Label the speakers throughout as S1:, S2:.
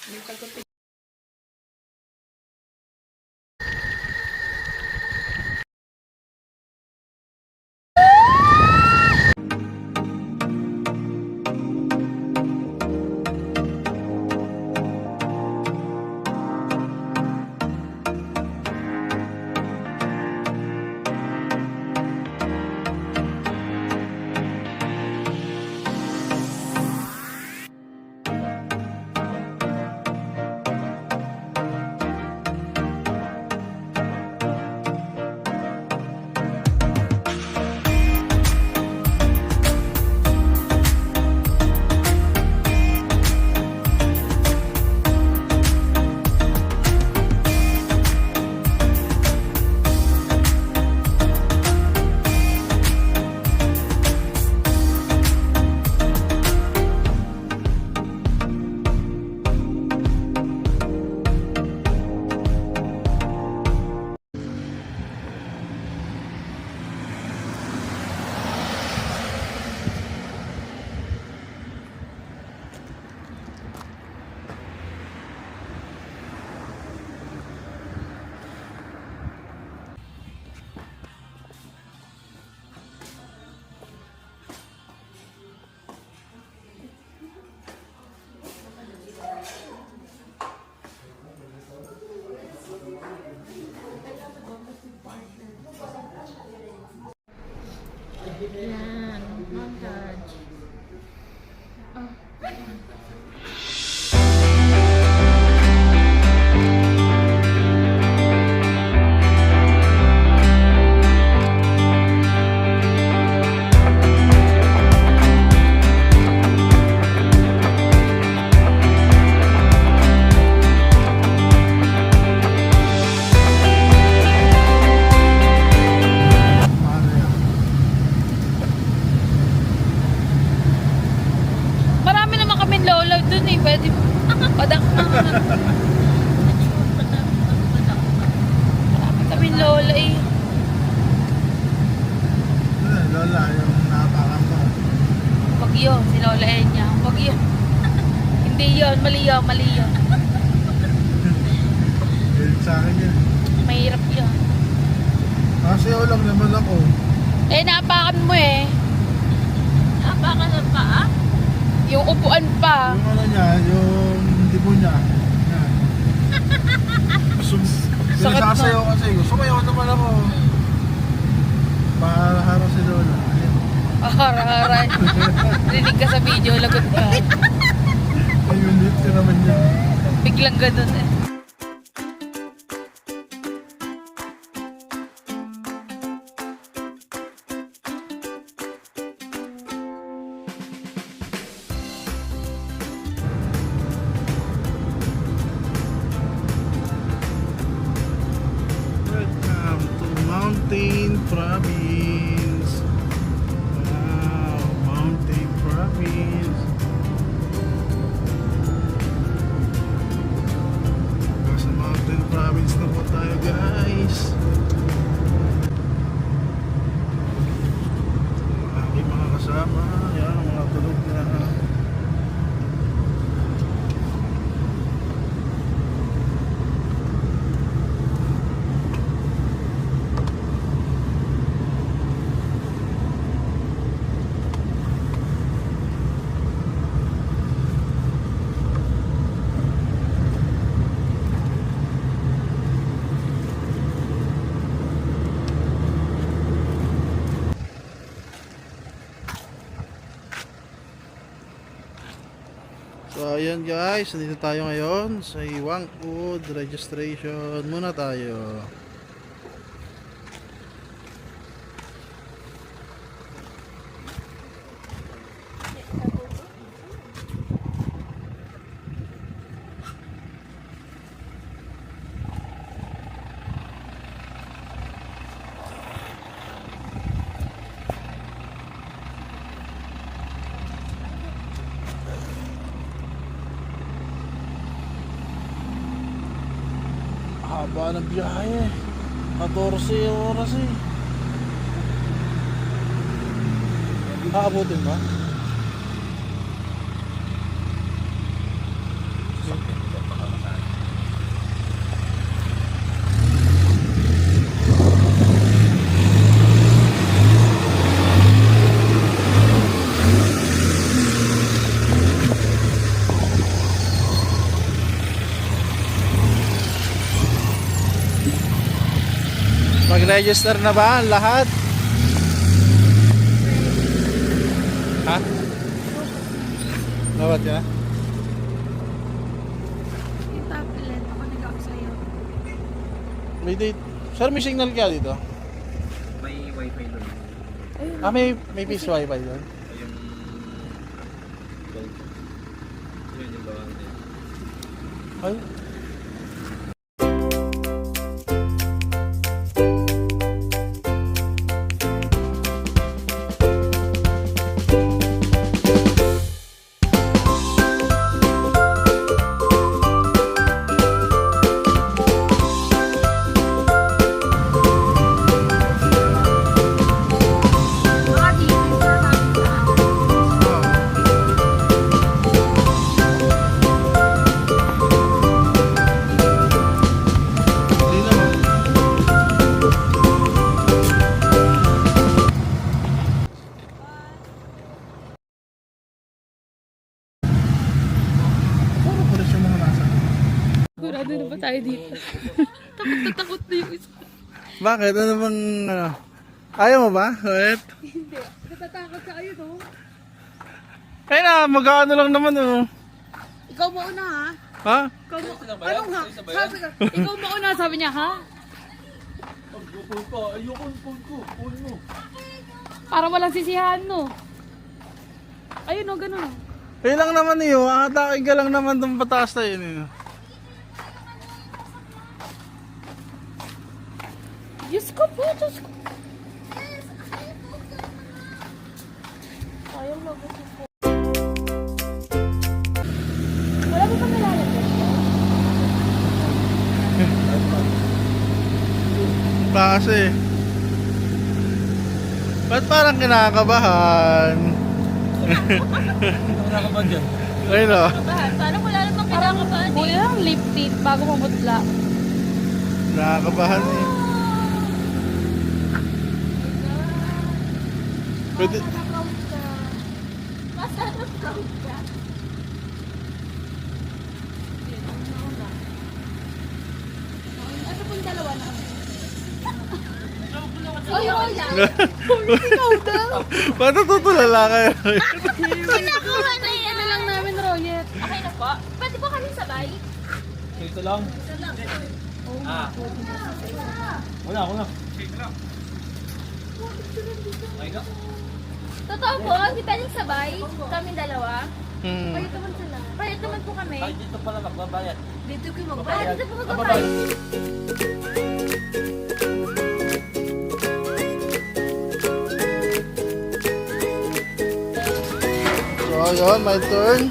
S1: May tagot. Yan, montage. Marami naman kami lolo dun eh. Pwede padak. Marami kami lola eh.
S2: Lola, yung napakan mo.
S1: Wag yun, si Lola Enya. Wag yun. Hindi yun, mali yun, mali yun.
S2: Galit sa akin yan.
S1: Mahirap yun.
S2: Kasi lang naman ako.
S1: Eh, naapakan mo eh. Naapakan ng paa? Yung upuan pa.
S2: Yung ano niya, yung tipo niya. Yan.
S1: Sakit na.
S2: Sinasayaw kasi. Sumayaw naman ako. Para si Lola. Ayan.
S1: Haray. Rinig ka sa video, lagot ka.
S2: Ayun, lit ka naman niya.
S1: Biglang ganun eh.
S2: Welcome to Mountain Province. Wow, Mountain Province. Nasa Mountain Province na po tayo, guys. Ang aking mga kasama. Yan ang mga tulog na. So ayan guys, nandito tayo ngayon sa Iwangud registration muna tayo. Haba ng biyahe. 14 oras eh. Aabutin ba? Nag-register na ba ang lahat? Ha? Lawat ka na?
S1: Yung tablet, ako nag-out sa'yo.
S2: May date. Sir, may signal ka dito?
S3: May wifi doon.
S1: Ayun.
S2: Ah, may piece wifi doon?
S3: Yung... Yun yung bawang din.
S2: Ay.
S1: Baka dito yung sasama ka.
S2: Hindi naman. Puro pulis yung mga nasa.
S1: Sigurado na ba tayo dito? Takot na takot na yung isa.
S2: Bakit? Ano bang ano? Ayaw mo ba? Wait.
S1: Hindi. Natatakot ka ayun, oh.
S2: Ay na, mag-ano lang naman oh.
S1: Ikaw mauna, ha?
S2: Ha?
S1: Ikaw mauna. Anong ha? Sabi ka, ikaw mauna, sabi niya, ha?
S3: Ayoko yung phone ko. Phone mo.
S1: Para walang sisihan, no? Ayun, oh, ganun, oh.
S2: Ayun lang naman iyo, atake ka lang naman itong pataas na yun eh.
S1: Diyos ko po, Diyos ko. Sayang lang ako po. Wala mo pa nalalagyan?
S2: Kasi ba't parang kinakabahan?
S3: Ano ka ba dyan?
S2: Ayun o.
S1: Parang wala namang kinakabahan eh. Kuya lang lip tint bago mamutla.
S2: Nakakabahan eh. Pwede.
S1: Masarap proud ka. Ano pong dalawa na kami? Oy, oy, ikaw daw.
S2: Ba't natutulala kayo?
S1: Pinakawa na yan. Ano lang namin, Royet. Okay na po. Pwede po kami sabay?
S3: Ito lang. Ah. Wala, wala. Ay ka.
S1: Totoo po, hindi pwedeng sabay. Kami dalawa.
S2: Hmm.
S1: Payat naman sila. Payat naman po kami.
S3: Ay, dito pala magbabayad.
S1: Dito kayo magbayad. Dito po magbayad.
S2: So ayun, my turn.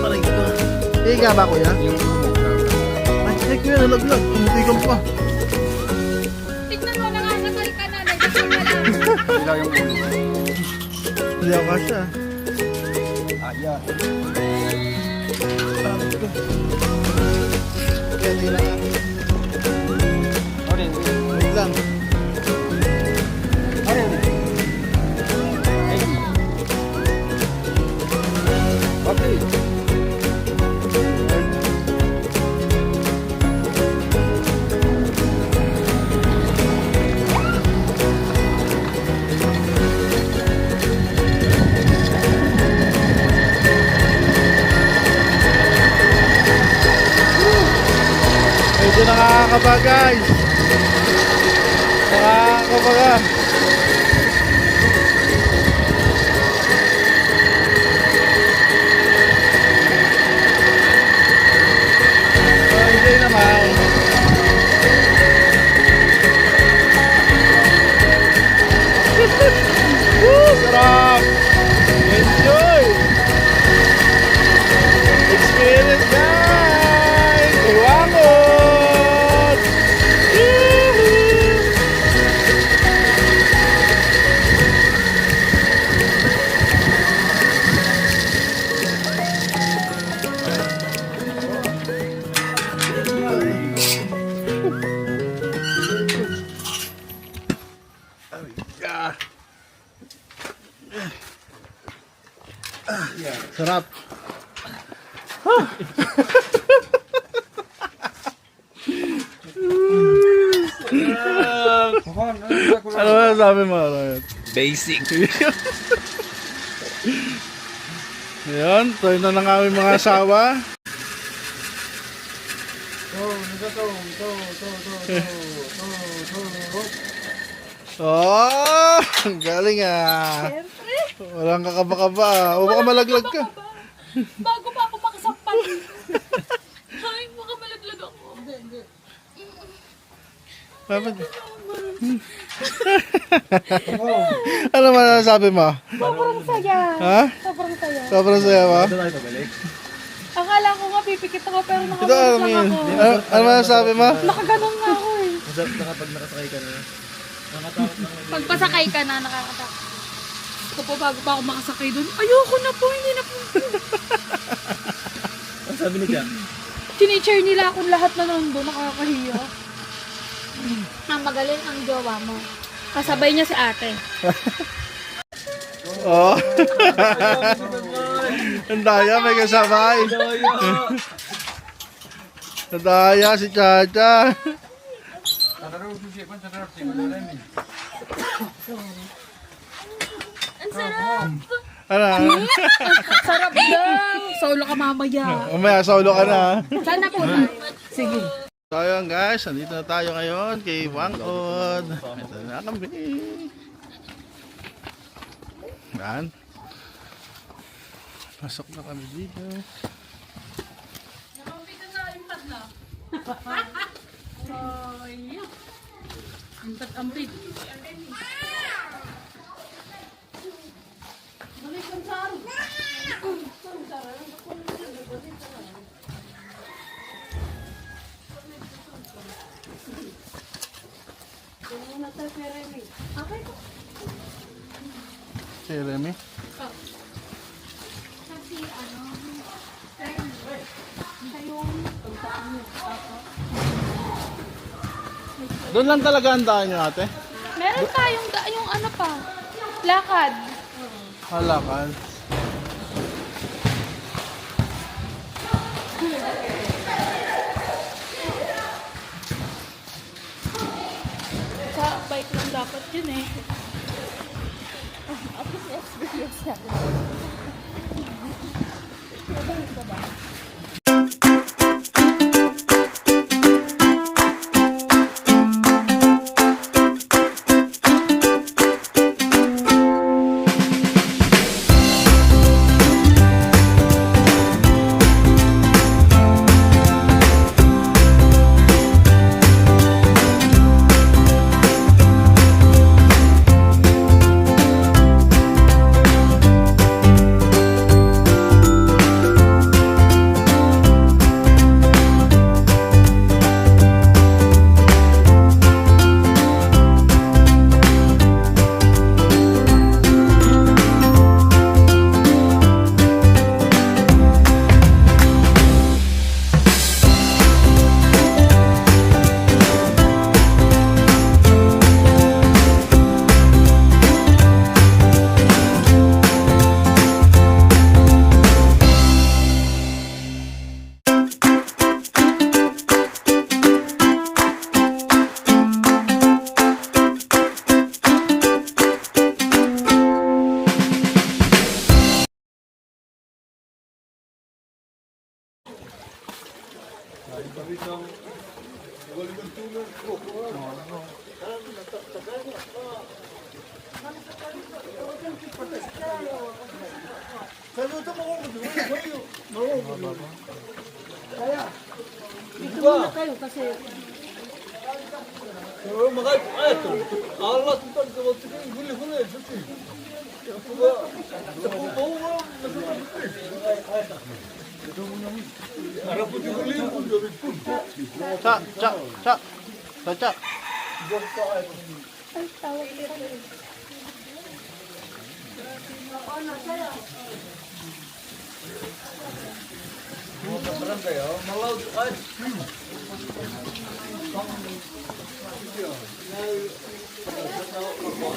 S2: Parang ito. Higa ba kuya?
S3: Yung
S2: Ay, check mo yan, nalaglag. Tumutigan pa.
S1: Tignan mo na nga, nakalik ka na. Nagdasal ka lang.
S3: Ilaw yung ulo.
S2: Hindi ako kasya.
S3: Ah, yeah.
S2: Parang ito. Kaya tingnan nga.
S3: Okay.
S2: Wait lang.
S3: Okay. Okay.
S2: Medyo nakakaba guys. Nakakabaga. So, enjoy naman. Woo! Sarap! Enjoy! Experience guys! Iwangot! Woohoo! Ano ba sabi mo, Royal?
S3: Basic.
S2: Ayan, tayo na ng aming mga asawa. Oh, ang galing ah.
S1: Siyempre.
S2: Walang kakaba-kaba ah. O baka malaglag ka.
S1: Bago pa ako makasampal. Ay, baka malaglag ako.
S2: Bakit? Ano man sabi mo?
S1: Sobrang saya.
S2: Ha?
S1: Sobrang saya.
S2: Sobrang saya ba?
S1: Akala ko nga pipikit ako pero
S2: Ito
S1: nakaganon lang
S2: Amin.
S1: ako.
S2: Ano man sabi mo?
S1: Nakaganon nga ako eh.
S3: Kapag nakasakay ka na.
S1: Pagpasakay ka na, nakakatakot. Ako po, bago pa ako makasakay doon, ayoko na po, hindi na po.
S3: Ang sabi ni Jack?
S1: Tinichare nila akong lahat na nandun, nakakahiya. Ang magaling ang jowa mo. Kasabay niya si ate.
S2: Oh. Ang daya, may kasabay. Ang daya si Chacha.
S1: Ang sarap!
S2: Ano?
S1: Sarap daw! Solo ka mamaya.
S2: Umaya, solo ka na.
S1: Sana po tayo. Sige.
S2: So ayun guys, nandito na tayo ngayon kay Wangod. Ito na kami. Yan. Pasok na kami dito.
S1: Nakapita na yung tagla. Ay, ampit.
S2: Si Remy.
S1: Kasi ano, yung
S2: Doon lang talaga ang daan nyo ate.
S1: meron tayong yung ano pa, lakad.
S2: Halakan.
S1: Sa bike lang dapat yun eh. Cha, cha, cha. Cha, cha. Ay, tawag ko.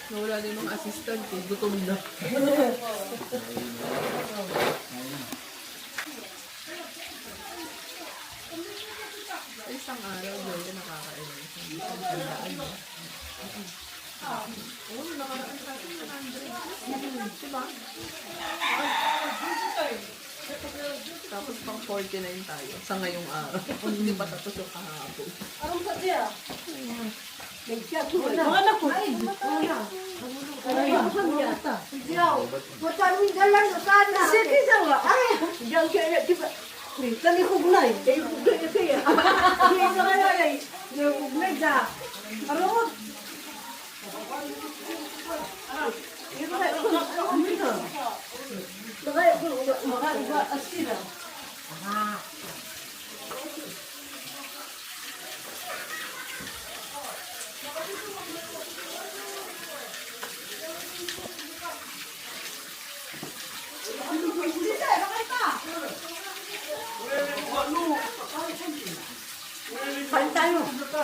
S4: Nawala na yung mga assistant eh. Gutom na. Isang araw, Joy, nakakain. Isang tandaan mo. Oo, nakaraan sa atin, 100. Diba? Tapos pang 49 tayo sa ngayong araw. Hindi pa tapos yung kahapon.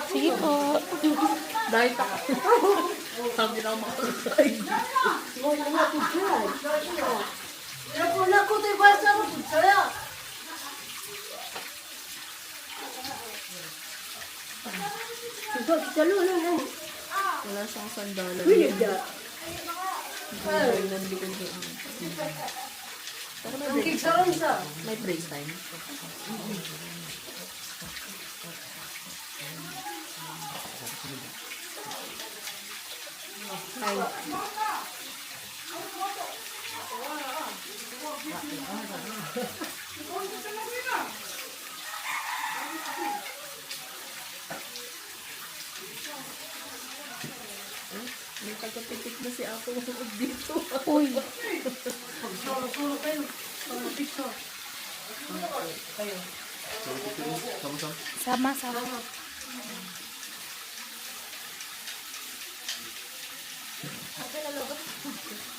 S1: Sige po.
S4: Dahil ako. Sabi na ako makakain. Wala siyang sandalan. Nandikon ko ang... Pero may break time. Ay. May tagapitik na si Apo dito.
S1: Uy. Sama.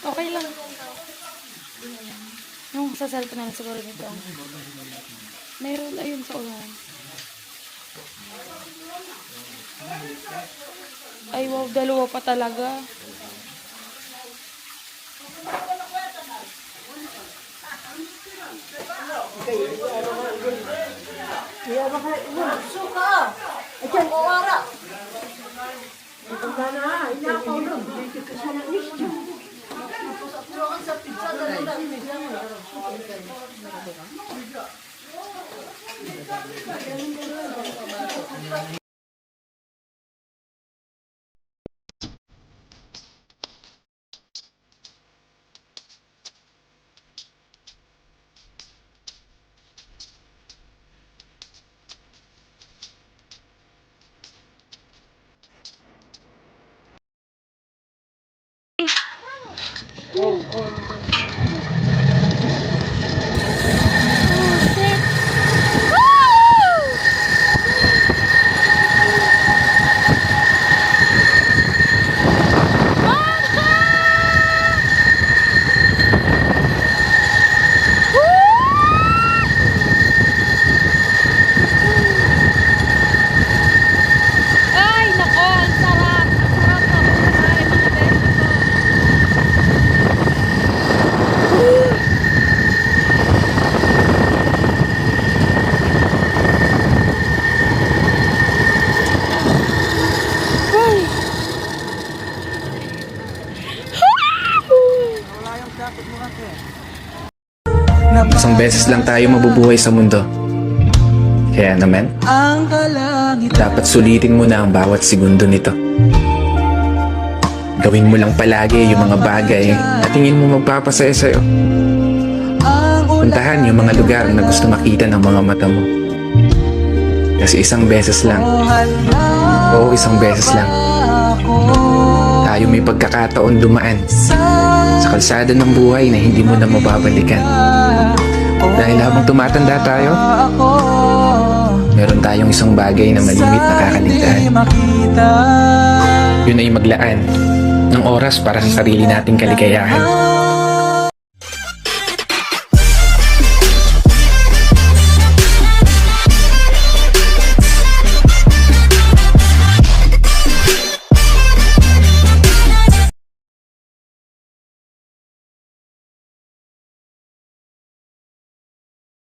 S1: Okay lang. Yung sa cellphone na lang siguro nito. Mayroon ayun sa ulan. Ay wow, dalawa pa talaga. Ay, nako, ang sarap. Ang sarap na kumain mga beso ko.
S5: Isang beses lang tayo mabubuhay sa mundo. Kaya naman, dapat sulitin mo na ang bawat segundo nito. Gawin mo lang palagi yung mga bagay na tingin mo magpapasaya sa'yo. Puntahan yung mga lugar na gusto makita ng mga mata mo. Kasi isang beses lang, oo, isang beses lang, tayo may pagkakataon dumaan sa kalsada ng buhay na hindi mo na mababalikan. Dahil habang tumatanda tayo, meron tayong isang bagay na malimit na kakaligtaan. Yun ay maglaan ng oras para sa sarili nating kaligayahan.